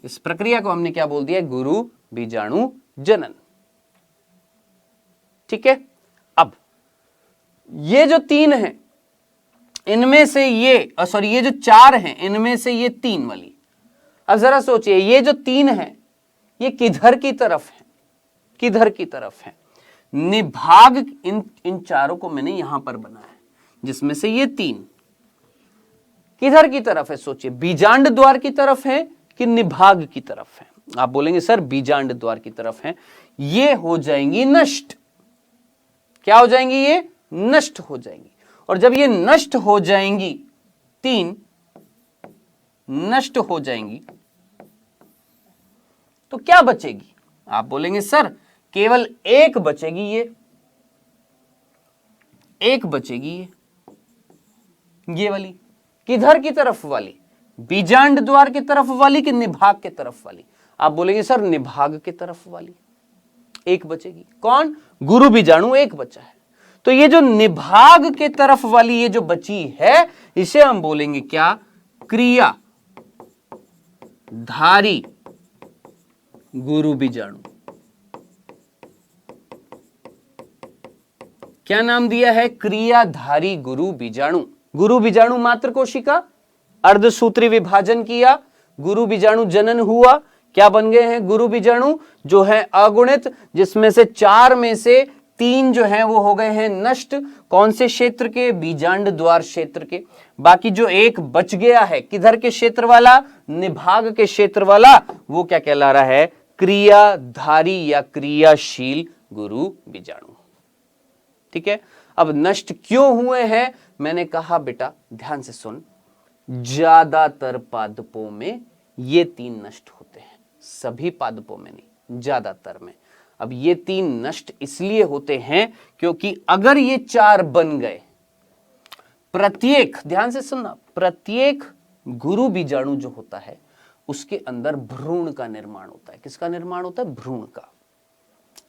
इस प्रक्रिया को हमने क्या बोल दिया? गुरु बीजाणु जनन। ठीक है। अब ये जो 3 हैं, इनमें से ये ये जो 4 हैं, इनमें से ये 3 वाली, अब जरा सोचिए, ये जो 3 हैं, ये किधर की तरफ है? किधर की तरफ है? निभाग। इन चारों को मैंने यहां पर बनाया है, जिसमें से ये 3 किधर की तरफ है? सोचिए, बीजांड द्वार की तरफ है कि निभाग की तरफ है? आप बोलेंगे सर बीजांड द्वार की तरफ है। ये हो जाएंगी नष्ट। क्या हो जाएंगी? ये नष्ट हो जाएंगी। और जब ये नष्ट हो जाएंगी, 3 नष्ट हो जाएंगी, तो क्या बचेगी? आप बोलेंगे सर केवल एक बचेगी। ये एक बचेगी, ये वाली। किधर की तरफ वाली? बीजांड द्वार की तरफ वाली कि निभाग के तरफ वाली? आप बोलेंगे सर निभाग के तरफ वाली। एक बचेगी। कौन? गुरु बीजाणु एक बचा है। तो ये जो निभाग के तरफ वाली ये जो बची है, इसे हम बोलेंगे क्या? क्रिया धारी गुरु बीजाणु। क्या नाम दिया है? क्रियाधारी गुरु बीजाणु। गुरु बीजाणु मात्र कोशिका, अर्धसूत्री विभाजन किया, गुरु बीजाणु जनन हुआ। क्या बन गए हैं? गुरु बीजाणु जो है अगुणित, जिसमें से 4 में से 3 जो हैं वो हो गए हैं नष्ट। कौन से क्षेत्र के? बीजांड द्वार क्षेत्र के। बाकी जो एक बच गया है, किधर के क्षेत्र वाला? निभाग के क्षेत्र वाला। वो क्या कहला रहा है? क्रियाधारी या क्रियाशील गुरु बीजाणु। ठीक है। अब नष्ट क्यों हुए हैं? मैंने कहा बेटा ध्यान से सुन, ज्यादातर पादपों में ये 3 नष्ट होते हैं, सभी पादपों में नहीं, ज्यादातर में। अब ये 3 नष्ट इसलिए होते हैं क्योंकि अगर ये 4 बन गए, प्रत्येक, ध्यान से सुनना, प्रत्येक गुरु बीजाणु जो होता है उसके अंदर भ्रूण का निर्माण होता है। किसका निर्माण होता है? भ्रूण का।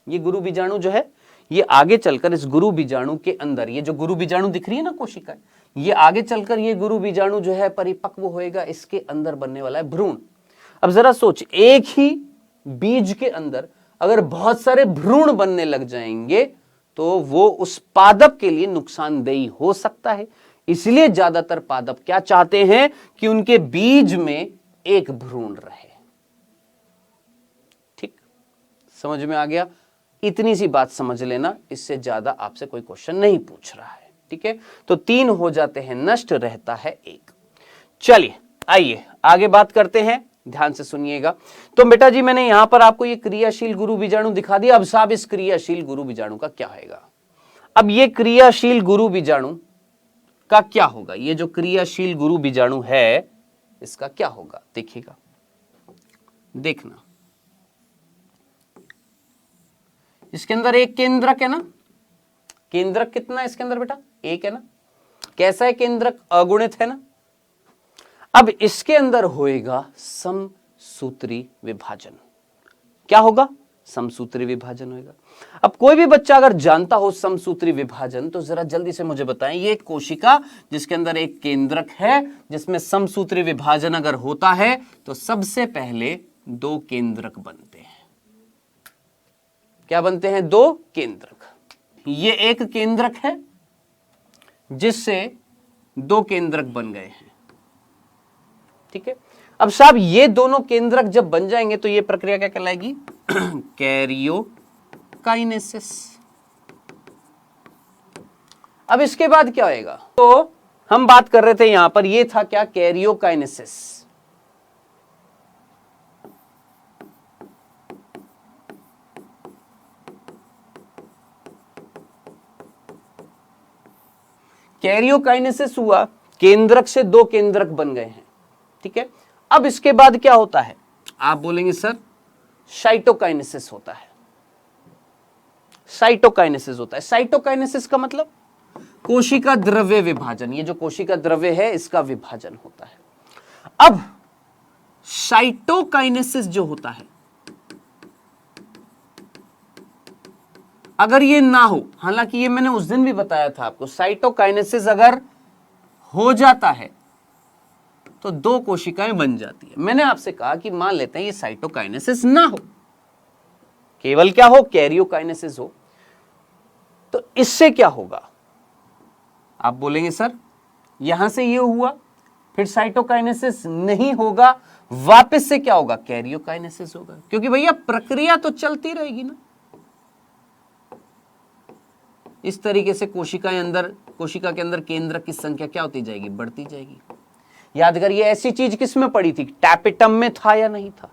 ये गुरु बीजाणु जो है ये आगे चलकर इस गुरु बीजाणु के अंदर, ये जो गुरु बीजाणु दिख रही है ना कोशिका, ये आगे चलकर ये गुरु बीजाणु जो है परिपक्व होएगा, इसके अंदर बनने वाला है भ्रूण। अब जरा सोच, एक ही बीज के अंदर अगर बहुत सारे भ्रूण बनने लग जाएंगे तो वो उस पादप के लिए नुकसानदेही हो सकता है। इसलिए ज्यादातर पादप क्या चाहते हैं कि उनके बीज में एक भ्रूण रहे। ठीक, समझ में आ गया? इतनी सी बात समझ लेना, इससे ज्यादा आपसे कोई क्वेश्चन नहीं पूछ रहा है। ठीक है, तो 3 हो जाते हैं नष्ट, रहता है 1। चलिए आइए आगे बात करते हैं, ध्यान से सुनिएगा। तो बेटा जी मैंने यहां पर आपको ये क्रियाशील गुरु बीजाणु दिखा दिया। अब साहब इस क्रियाशील गुरु बीजाणु का क्या होगा? अब ये क्रियाशील गुरु बीजाणु का क्या होगा? ये जो क्रियाशील गुरु बीजाणु है इसका क्या होगा? देखिएगा, देखना, इसके अंदर एक केंद्रक है ना। केंद्रक कितना है इसके अंदर बेटा? 1 है ना। कैसा है केंद्रक? अगुणित है ना। अब इसके अंदर होएगा समसूत्री विभाजन। क्या होगा? समसूत्री विभाजन होएगा। अब कोई भी बच्चा अगर जानता हो समसूत्री विभाजन तो जरा जल्दी से मुझे बताएं, ये कोशिका जिसके अंदर एक केंद्रक है, जिसमें समसूत्री विभाजन अगर होता है तो सबसे पहले 2 केंद्रक बनते हैं। क्या बनते हैं? 2 केंद्रक। ये एक केंद्रक है जिससे 2 केंद्रक बन गए हैं। ठीक है, अब साहब ये दोनों केंद्रक जब बन जाएंगे तो ये प्रक्रिया क्या कहलाएगी? कैरियोकाइनेसिस। अब इसके बाद क्या होएगा? तो हम बात कर रहे थे यहां पर, ये था क्या? कैरियोकाइनेसिस। कैरियोकाइनेसिस हुआ, केंद्रक से 2 केंद्रक बन गए हैं। ठीक है, अब इसके बाद क्या होता है? आप बोलेंगे सर साइटोकाइनेसिस होता है। साइटोकाइनेसिस होता है। साइटोकाइनेसिस का मतलब कोशिका द्रव्य विभाजन। ये जो कोशिका द्रव्य है इसका विभाजन होता है। अब साइटोकाइनेसिस जो होता है, अगर ये ना हो, हालांकि ये मैंने उस दिन भी बताया था आपको, साइटोकाइनेसिस अगर हो जाता है तो 2 कोशिकाएं बन जाती है। मैंने आपसे कहा कि मान लेते हैं ये साइटोकाइनेसिस ना हो, केवल क्या हो? कैरियोकाइनेसिस हो, तो इससे क्या होगा? आप बोलेंगे सर यहां से ये हुआ, फिर साइटोकाइनेसिस नहीं होगा, वापस से क्या होगा? कैरियोकाइनेसिस होगा, क्योंकि भैया प्रक्रिया तो चलती रहेगी ना। इस तरीके से कोशिका के अंदर केंद्रक की संख्या क्या होती जाएगी? बढ़ती जाएगी। याद करिए, ऐसी चीज किस में पढ़ी थी? टैपिटम में था या नहीं था?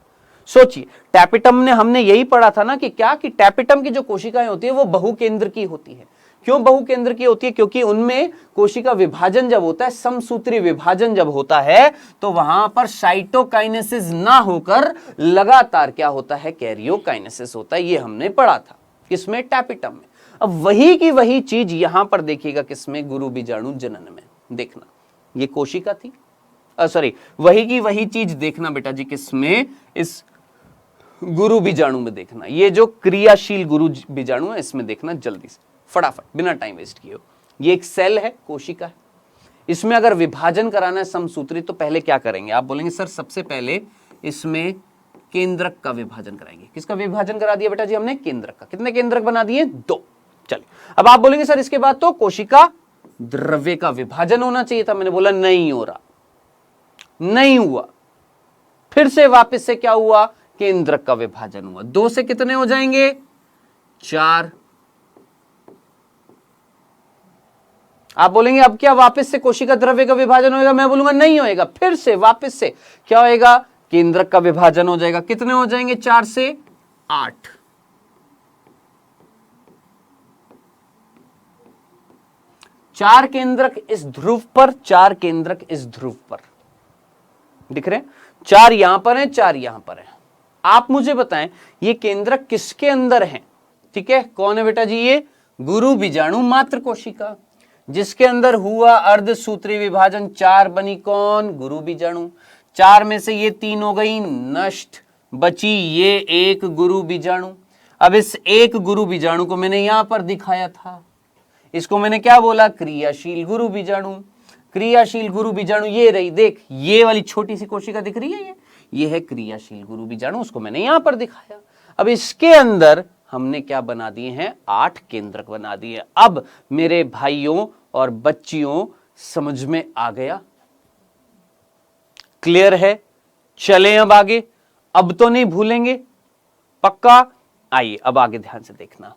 सोचिए, टैपिटम ने हमने यही पढ़ा था ना कि क्या, कि टैपिटम की जो कोशिकाएं होती है वो बहुकेंद्र की होती है। क्यों बहुकेंद्र की होती है? क्योंकि उनमें कोशिका विभाजन जब होता है, समसूत्री विभाजन जब होता है, तो वहां पर साइटोकाइनेसिस ना होकर लगातार क्या होता है? कैरियोकाइनेसिस होता है। ये हमने पढ़ा था किसमें? टैपिटम में। अब वही की वही चीज यहां पर देखिएगा, किसमें? गुरु बीजाणु जनन में। देखना, ये कोशिका थी, सॉरी, वही की वही चीज देखना बेटा जी, किसमें? इस गुरु बीजाणु में देखना। ये जो क्रियाशील गुरु बीजाणु है इसमें देखना जल्दी से, फटाफट, बिना टाइम वेस्ट किए। ये एक सेल है, कोशिका है, इसमें अगर विभाजन कराना है समसूत्री तो पहले क्या करेंगे? आप बोलेंगे सर सबसे पहले इसमें केंद्रक का विभाजन कराएंगे। किसका विभाजन करा दिया बेटा जी हमने? केंद्रक का। कितने केंद्रक बना दिए? 2। चलिए, अब आप बोलेंगे सर इसके बाद तो कोशिका द्रव्य का विभाजन होना चाहिए था। मैंने बोला नहीं हो रहा, नहीं हुआ। फिर से वापस से क्या हुआ? केंद्रक का विभाजन हुआ। 2 से कितने हो जाएंगे? 4। आप बोलेंगे अब क्या वापस से कोशिका द्रव्य का विभाजन होएगा? मैं बोलूंगा नहीं होएगा। फिर से वापस से क्या होएगा? केंद्रक का विभाजन हो जाएगा। कितने हो जाएंगे? 4 से 8। चार केंद्रक इस ध्रुव पर, 4 केंद्रक इस ध्रुव पर दिख रहे हैं। 4 यहां पर हैं, 4 यहां पर हैं। आप मुझे बताएं ये केंद्रक किसके अंदर हैं? ठीक है, कौन है बेटा जी? ये गुरु बीजाणु मात्र कोशिका, जिसके अंदर हुआ अर्धसूत्री विभाजन। 4 बनी कौन? गुरु बीजाणु। 4 में से ये 3 हो गई नष्ट, बची ये एक गुरु बीजाणु। अब इस एक गुरु बीजाणु को मैंने यहां पर दिखाया था, इसको मैंने क्या बोला, क्रियाशील गुरु बीजाणु। क्रियाशील गुरु बीजाणु ये रही, देख ये वाली छोटी सी कोशिका दिख रही है, ये है क्रियाशील गुरु बीजाणु, उसको मैंने यहां पर दिखाया। अब इसके अंदर हमने क्या बना दिए हैं, 8 केंद्रक बना दिए। अब मेरे भाइयों और बच्चियों समझ में आ गया, क्लियर है? चलें अब आगे, अब तो नहीं भूलेंगे पक्का। आइए अब आगे ध्यान से देखना।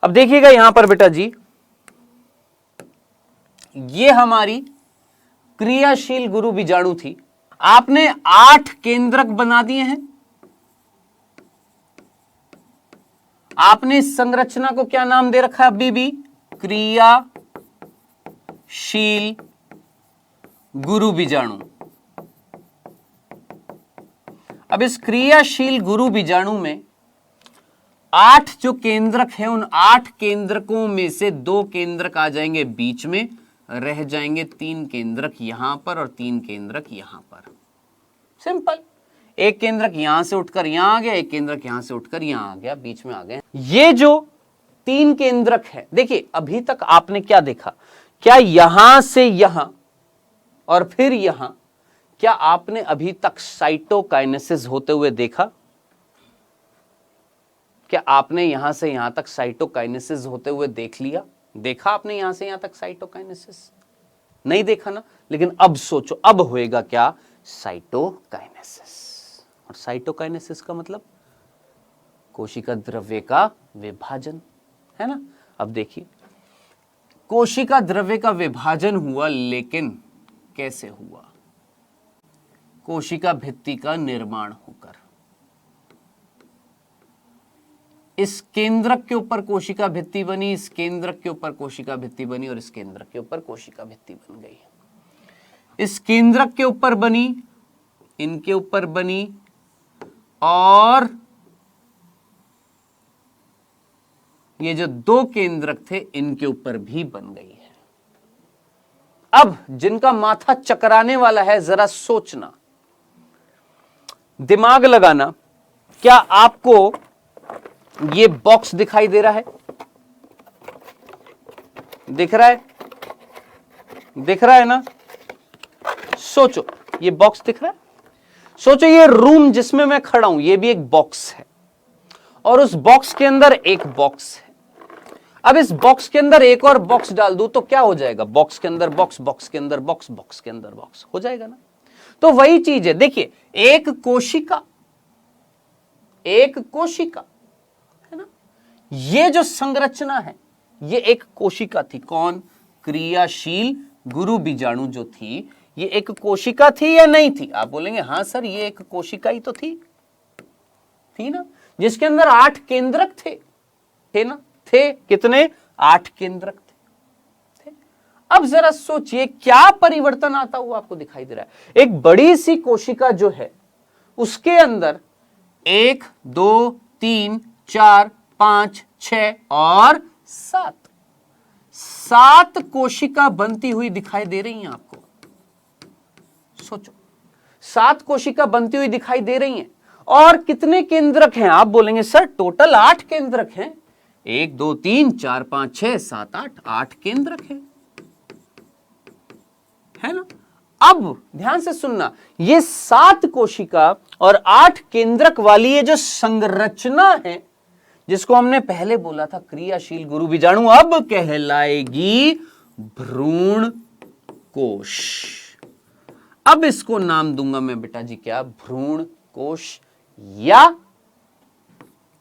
अब देखिएगा यहां पर बेटा जी, ये हमारी क्रियाशील गुरु बीजाणु थी, आपने 8 केंद्रक बना दिए हैं। आपने इस संरचना को क्या नाम दे रखा है अभी भी, क्रियाशील गुरु बीजाणु। अब इस क्रियाशील गुरु बीजाणु में 8 जो केंद्रक हैं, उन 8 केंद्रकों में से 2 केंद्रक आ जाएंगे बीच में, रह जाएंगे 3 केंद्रक यहां पर और 3 केंद्रक यहां पर। सिंपल, एक केंद्रक यहां से उठकर यहां आ गया, एक केंद्रक यहां से उठकर यहां आ गया, बीच में आ गए। ये जो 3 केंद्रक है, देखिए अभी तक आपने क्या देखा, क्या यहां से यहां और फिर यहां, क्या आपने अभी तक साइटोकाइनेसिस होते हुए देखा? क्या आपने यहां से यहां तक साइटोकाइनेसिस होते हुए देख लिया? देखा आपने यहां से यहां तक साइटोकाइनेसिस? नहीं देखा ना। लेकिन अब सोचो, अब होएगा क्या, साइटोकाइनेसिस। और साइटोकाइनेसिस का मतलब कोशिका द्रव्य का विभाजन, है ना। अब देखिए, कोशिका द्रव्य का विभाजन हुआ, लेकिन कैसे हुआ? कोशिका भित्ति का निर्माण होकर। इस केंद्रक के ऊपर कोशिका भित्ति बनी, इस केंद्रक के ऊपर कोशिका भित्ति बनी और इस केंद्रक के ऊपर कोशिका भित्ति बन गई। इस केंद्रक के ऊपर बनी, इनके ऊपर बनी, और ये जो 2 केंद्रक थे इनके ऊपर भी बन गई है। अब जिनका माथा चकराने वाला है, जरा सोचना, दिमाग लगाना, क्या आपको ये बॉक्स दिखाई दे रहा है? दिख रहा है? दिख रहा है ना? सोचो, ये बॉक्स दिख रहा है? सोचो ये रूम जिसमें मैं खड़ा हूं, ये भी एक बॉक्स है, और उस बॉक्स के अंदर एक बॉक्स है। अब इस बॉक्स के अंदर एक और बॉक्स डाल दूं तो क्या हो जाएगा? बॉक्स के अंदर बॉक्स, बॉक्स के अंदर बॉक्स, बॉक्स के अंदर बॉक्स, हो जाएगा ना। तो वही चीज है, देखिए एक कोशिका, एक कोशिका, है ना। ये जो संरचना है, ये एक कोशिका थी। कौन? क्रियाशील गुरु बीजाणु जो थी, ये एक कोशिका थी या नहीं थी? आप बोलेंगे हां सर, ये एक कोशिका ही तो थी ना, जिसके अंदर 8 केंद्रक थे ना। थे कितने? 8 केंद्रक थे। अब जरा सोचिए क्या परिवर्तन आता हुआ आपको दिखाई दे रहा है। एक बड़ी सी कोशिका जो है, उसके अंदर 1 2 3 4 5 6 और 7 कोशिका बनती हुई दिखाई दे रही हैं आपको। सोचो, 7 कोशिका बनती हुई दिखाई दे रही हैं। और कितने केंद्रक हैं? आप बोलेंगे सर टोटल 8 केंद्रक हैं। 1 2 3 4 5 6 7 8 केंद्रक है ना। अब ध्यान से सुनना, ये 7 कोशिका और 8 केंद्रक वाली ये जो संरचना है, जिसको हमने पहले बोला था क्रियाशील गुरु बीजाणु, अब कहलाएगी भ्रूण कोश। अब इसको नाम दूंगा मैं बेटा जी क्या? भ्रूण कोश या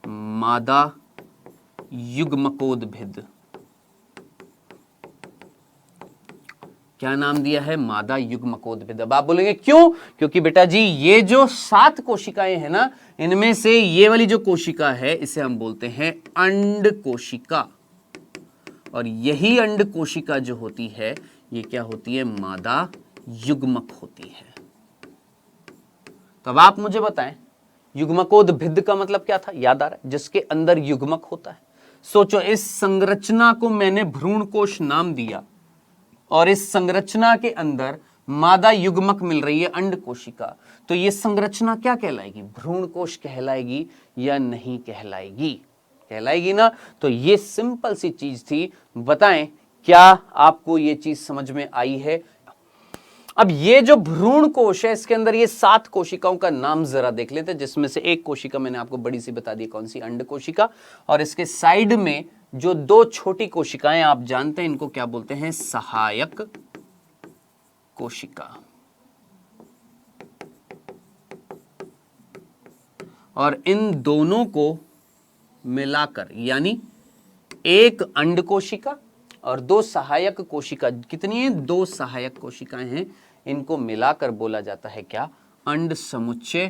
मादा युग्मकोद्भिद। क्या नाम दिया है? मादा युग्मकोद्भिद। अब आप बोलेंगे क्यों? क्योंकि बेटा जी ये जो 7 कोशिकाएं हैं ना, इनमें से ये वाली जो कोशिका है, इसे हम बोलते हैं अंड कोशिका, और यही अंड कोशिका जो होती है, ये क्या होती है? मादा युग्मक होती है। तो अब आप मुझे बताएं, युग्मकोद्भिद का मतलब क्या था? याद आ रहा है? जिसके अंदर युग्मक होता है। सोचो, इस संरचना को मैंने भ्रूण कोश नाम दिया, और इस संरचना के अंदर मादा युग्मक मिल रही है अंड कोशिका, तो ये संरचना क्या कहलाएगी? भ्रूण कोश कहलाएगी या नहीं कहलाएगी? कहलाएगी ना। तो ये सिंपल सी चीज थी, बताएं क्या आपको ये चीज समझ में आई है? अब ये जो भ्रूण कोश है इसके अंदर ये 7 कोशिकाओं का नाम जरा देख लेते हैं, जिसमें से एक कोशिका मैंने आपको बड़ी सी बता दी, कौन सी? अंड कोशिका। और इसके साइड में जो 2 छोटी कोशिकाएं आप जानते हैं, इनको क्या बोलते हैं? सहायक कोशिका। और इन दोनों को मिलाकर यानी एक अंड कोशिका और 2 सहायक कोशिका, कितनी है? 2 सहायक कोशिकाएं हैं, इनको मिलाकर बोला जाता है क्या? अंड समुच्चय।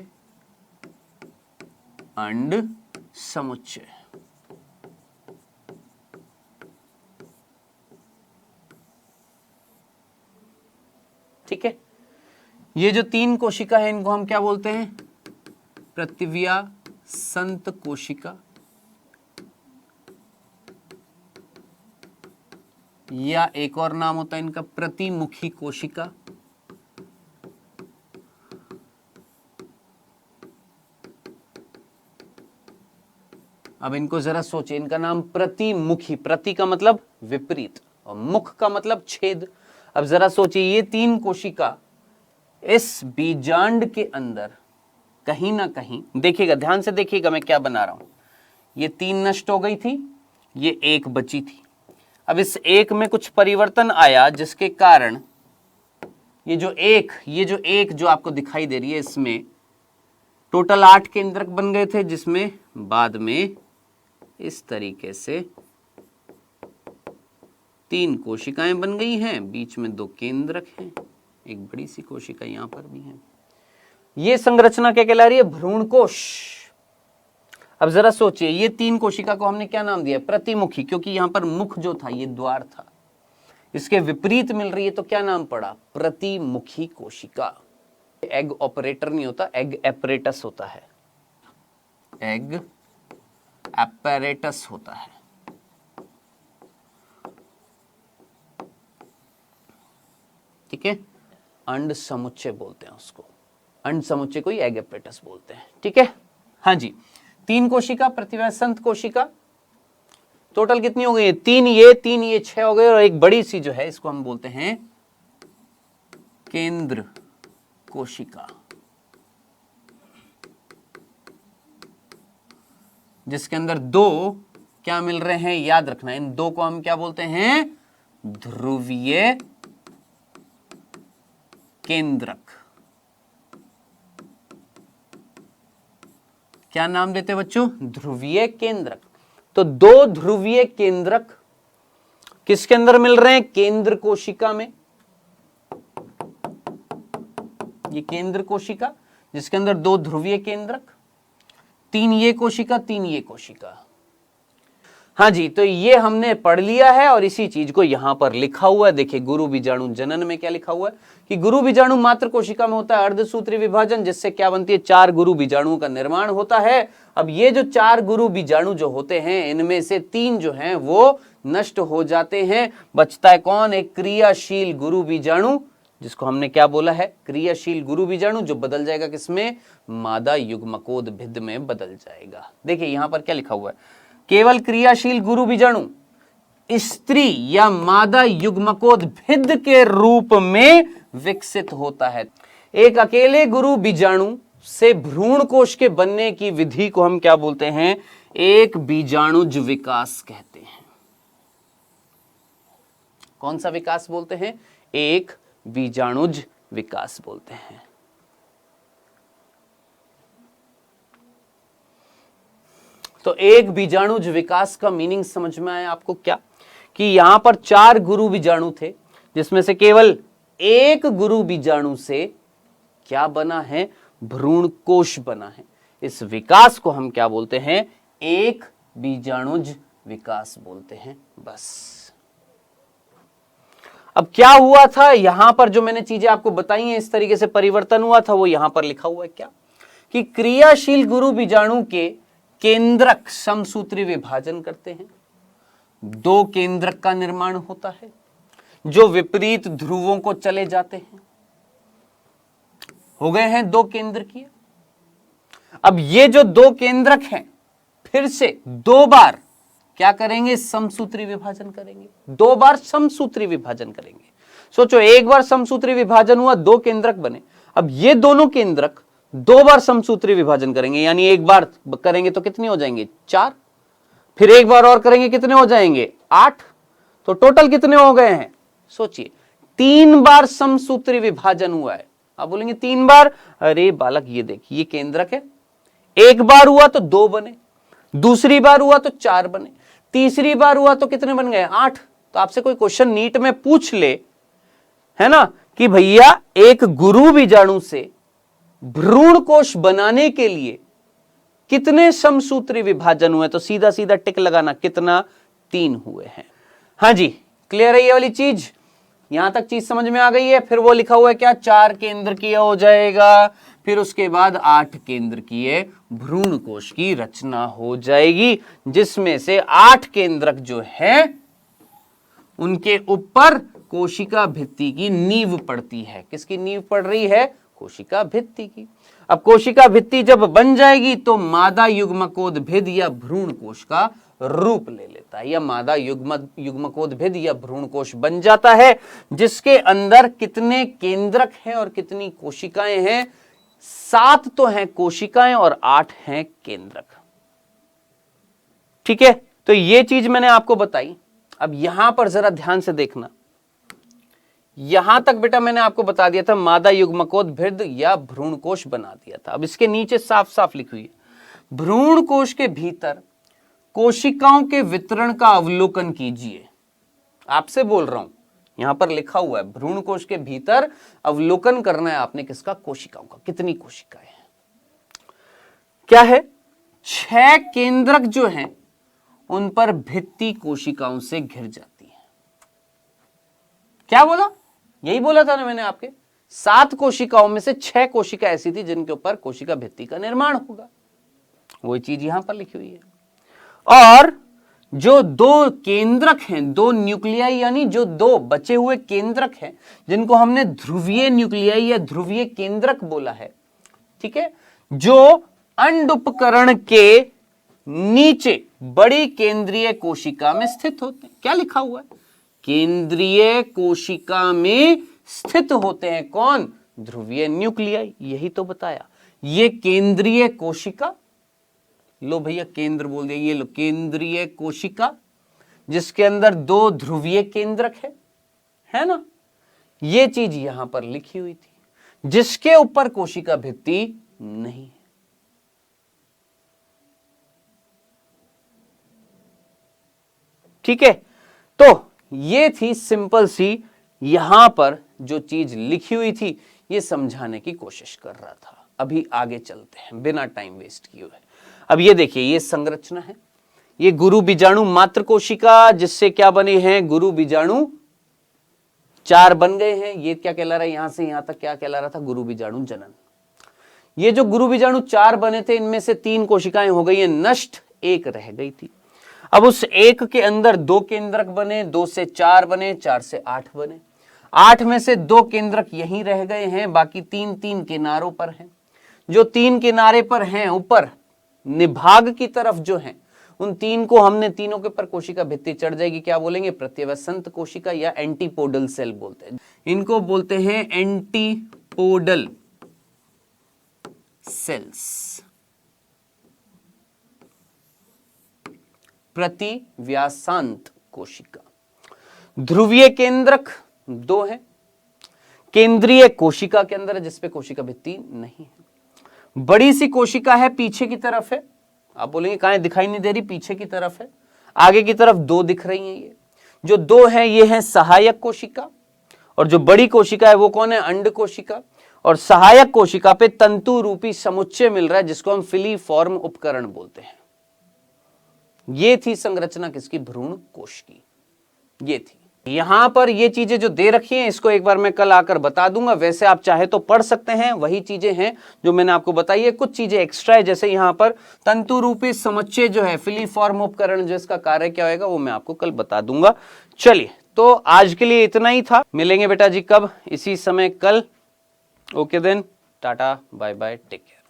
अंड समुच्चय। ठीक है। ये जो 3 कोशिका है इनको हम क्या बोलते हैं? प्रतिव्यासंत कोशिका या एक और नाम होता है इनका प्रतिमुखी कोशिका। अब इनको जरा सोचिए, इनका नाम प्रतिमुखी, प्रति का मतलब विपरीत और मुख का मतलब छेद। अब जरा सोचिए, ये 3 कोशिका इस बीजांड के अंदर कहीं ना कहीं, देखिएगा ध्यान से देखिएगा मैं क्या बना रहा हूं। ये 3 नष्ट हो गई थी, ये 1 बची थी। अब इस 1 में कुछ परिवर्तन आया जिसके कारण ये जो एक जो आपको दिखाई दे रही है, इसमें टोटल 8 केंद्रक बन गए थे, जिसमें बाद में इस तरीके से 3 कोशिकाएं बन गई हैं, बीच में 2 केंद्रक हैं, एक बड़ी सी कोशिका यहां पर भी है। ये संरचना क्या कहला रही है? भ्रूण कोश। अब जरा सोचिए, ये 3 कोशिका को हमने क्या नाम दिया? प्रतिमुखी, क्योंकि यहां पर मुख जो था ये द्वार था। इसके विपरीत मिल रही है तो क्या नाम पड़ा? प्रतिमुखी कोशिका। एग ऑपरेटर नहीं होता, एग एपरेटस होता है। एग एपरेटस होता है। ठीक है, अंड समुच्चय बोलते हैं उसको, अंड समुच्चय को ही एग एपरेटस बोलते हैं। ठीक है, हाँ जी। 3 कोशिका, प्रतिव्यासंत कोशिका, टोटल कितनी हो गई है? 3 ये 6 हो गए, और एक बड़ी सी जो है इसको हम बोलते हैं केंद्र कोशिका, जिसके अंदर 2 क्या मिल रहे हैं? याद रखना, इन 2 को हम क्या बोलते हैं? ध्रुवीय केंद्रक। क्या नाम देते बच्चों? ध्रुवीय केंद्रक। तो 2 ध्रुवीय केंद्रक किसके अंदर मिल रहे हैं? केंद्र कोशिका में। ये केंद्र कोशिका जिसके अंदर 2 ध्रुवीय केंद्रक, 3 ये कोशिका, 3 ये कोशिका। हाँ जी, तो ये हमने पढ़ लिया है और इसी चीज को यहां पर लिखा हुआ है। देखिए, गुरु बीजाणु जनन में क्या लिखा हुआ है कि गुरु बीजाणु मात्र कोशिका में होता है अर्धसूत्री विभाजन, जिससे क्या बनती है? 4 गुरु बीजाणुओं का निर्माण होता है। अब ये जो 4 गुरु बीजाणु जो होते हैं, इनमें से 3 जो हैं वो नष्ट हो जाते हैं। बचता है कौन? एक क्रियाशील गुरु बीजाणु, जिसको हमने क्या बोला है? क्रियाशील गुरु बीजाणु, जो बदल जाएगा किसमें? मादा युग्मकोद्भिद में बदल जाएगा। देखिए यहां पर क्या लिखा हुआ है? केवल क्रियाशील गुरु बीजाणु स्त्री या मादा युग्मकोद्भिद के रूप में विकसित होता है। एक अकेले गुरु बीजाणु से भ्रूण कोश के बनने की विधि को हम क्या बोलते हैं? एक बीजाणुज विकास कहते हैं। कौन सा विकास बोलते हैं? एक बीजाणुज विकास बोलते हैं। तो एक बीजाणुज विकास का मीनिंग समझ में आया आपको क्या? कि यहां पर 4 गुरु बीजाणु थे, जिसमें से केवल एक गुरु बीजाणु से क्या बना है? भ्रूण कोश बना है। इस विकास को हम क्या बोलते हैं? एक बीजाणुज विकास बोलते हैं। बस अब क्या हुआ था यहां पर? जो मैंने चीजें आपको बताई हैं, इस तरीके से परिवर्तन हुआ था, वो यहां पर लिखा हुआ है क्या? कि क्रियाशील गुरु बीजाणु के केंद्रक समसूत्री विभाजन करते हैं, 2 केंद्रक का निर्माण होता है जो विपरीत ध्रुवों को चले जाते हैं। हो गए हैं दो केंद्रकीय। अब ये जो दो केंद्रक हैं फिर से दो बार क्या करेंगे, समसूत्री विभाजन करेंगे, दो बार समसूत्री विभाजन करेंगे। सोचो, एक बार समसूत्री विभाजन हुआ, दो केंद्रक बने। अब ये दोनों केंद्रक दो बार समसूत्री विभाजन करेंगे, यानी एक बार करेंगे तो कितने हो जाएंगे, 4, फिर एक बार और करेंगे कितने हो जाएंगे, 8, तो टोटल कितने हो गए हैं, सोचिए 3 बार समसूत्री विभाजन हुआ है। आप बोलेंगे 3 बार, अरे बालक ये देखिए ये केंद्रक है, एक बार हुआ तो 2 बने, दूसरी बार हुआ तो 4 बने, तीसरी बार हुआ तो कितने बन गए, 8। तो आपसे कोई क्वेश्चन नीट में पूछ ले, है ना, कि भैया एक गुरु बीजाणु से भ्रूण कोश बनाने के लिए कितने समसूत्री विभाजन हुए, तो सीधा सीधा टिक लगाना, कितना, 3 हुए हैं। हाँ जी, क्लियर है ये वाली चीज, यहां तक चीज समझ में आ गई है। फिर वो लिखा हुआ है क्या, 4 केंद्रकीय हो जाएगा, फिर उसके बाद 8 केंद्रकीय भ्रूण कोश की रचना हो जाएगी, जिसमें से 8 केंद्रक जो है उनके ऊपर कोशिका भित्ति की नींव पड़ती है। किसकी नींव पड़ रही है, कोशिका भित्ति की। अब कोशिका भित्ति जब बन जाएगी तो मादा युग्मकोद्भिद या भ्रूण कोश का रूप ले लेता है, या मादा युग्मकोद्भिद या भ्रूण कोश बन जाता है, जिसके अंदर कितने केंद्रक हैं और कितनी कोशिकाएं हैं, 7 तो हैं कोशिकाएं और 8 हैं केंद्रक। ठीक है, तो ये चीज मैंने आपको बताई। अब यहां पर जरा ध्यान से देखना, यहां तक बेटा मैंने आपको बता दिया था मादा युग्मकोद्भिद या भ्रूण कोश बना दिया था। अब इसके नीचे साफ साफ लिखी हुई है, भ्रूण कोश के भीतर कोशिकाओं के वितरण का अवलोकन कीजिए। आपसे बोल रहा हूं, यहां पर लिखा हुआ है भ्रूण कोश के भीतर अवलोकन करना है आपने, किसका, कोशिकाओं का। कितनी कोशिकाएं हैं, क्या है, 6 केंद्रक जो हैं उन पर भित्ति कोशिकाओं से घिर जाती है। क्या बोला, यही बोला था ना मैंने आपके, 7 कोशिकाओं में से 6 कोशिका ऐसी थी जिनके ऊपर कोशिका भित्ति का निर्माण होगा। वही चीज यहां पर लिखी हुई है। और जो 2 केंद्रक हैं, 2 न्यूक्लियाई, यानी जो 2 बचे हुए केंद्रक हैं जिनको हमने ध्रुवीय न्यूक्लियाई या ध्रुवीय केंद्रक बोला है, ठीक है, जो अंड उपकरण के नीचे बड़ी केंद्रीय कोशिका में स्थित होते हैं। क्या लिखा हुआ है, केंद्रीय कोशिका में स्थित होते हैं। कौन, ध्रुवीय न्यूक्लियाई, यही तो बताया। ये केंद्रीय कोशिका, लो भैया केंद्र बोल दिया, ये लो केंद्रीय कोशिका, जिसके अंदर 2 ध्रुवीय केंद्रक है ना, ये चीज यहां पर लिखी हुई थी, जिसके ऊपर कोशिका भित्ति नहीं है। ठीक है, तो ये थी सिंपल सी, यहां पर जो चीज लिखी हुई थी ये समझाने की कोशिश कर रहा था। अभी आगे चलते हैं बिना टाइम वेस्ट किए हुए। अब ये देखिए, ये संरचना है, ये गुरु बीजाणु मात्र कोशिका, जिससे क्या बने हैं, गुरु बीजाणु 4 बन गए हैं। ये क्या कहला रहा है, यहां से यहां तक क्या कहला रहा था, गुरु बीजाणु जनन। ये जो गुरु बीजाणु 4 बने थे, इनमें से 3 कोशिकाएं हो गई हैं नष्ट, 1 रह गई थी। अब उस 1 के अंदर 2 केंद्रक बने, 2 से 4 बने, 4 से 8 बने। 8 में से 2 केंद्रक यहीं रह गए हैं, बाकी 3 किनारों पर हैं। जो 3 किनारे पर हैं ऊपर निभाग की तरफ जो हैं, उन 3 को हमने, तीनों के ऊपर कोशिका भित्ति चढ़ जाएगी, क्या बोलेंगे, प्रत्यवसंत कोशिका या एंटीपोडल सेल बोलते हैं। इनको बोलते हैं एंटीपोडल सेल्स, प्रतिव्यासांत कोशिका। ध्रुवीय केंद्रक 2 है, केंद्रीय कोशिका के अंदर है जिसपे कोशिका भित्ति नहीं है। बड़ी सी कोशिका है, पीछे की तरफ है। आप बोलेंगे कहां दिखाई नहीं दे रही, पीछे की तरफ है, आगे की तरफ 2 दिख रही हैं। ये जो 2 हैं ये है सहायक कोशिका, और जो बड़ी कोशिका है वो कौन है, अंड कोशिका। और सहायक कोशिका पे तंतु रूपी समुच्चय मिल रहा है जिसको हम फिलीफॉर्म उपकरण बोलते हैं। ये थी संरचना किसकी, भ्रूण कोश की। ये थी, यहां पर ये चीजें जो दे रखी हैं इसको एक बार मैं कल आकर बता दूंगा। वैसे आप चाहे तो पढ़ सकते हैं, वही चीजें हैं जो मैंने आपको बताई है। कुछ चीजें एक्स्ट्रा है, जैसे यहां पर तंतु रूपी समुच्चय जो है, फिलीफॉर्म उपकरण, जो इसका कार्य क्या होगा वो मैं आपको कल बता दूंगा। चलिए, तो आज के लिए इतना ही था। मिलेंगे बेटा जी कब, इसी समय कल। Okay then, tata bye bye, take care.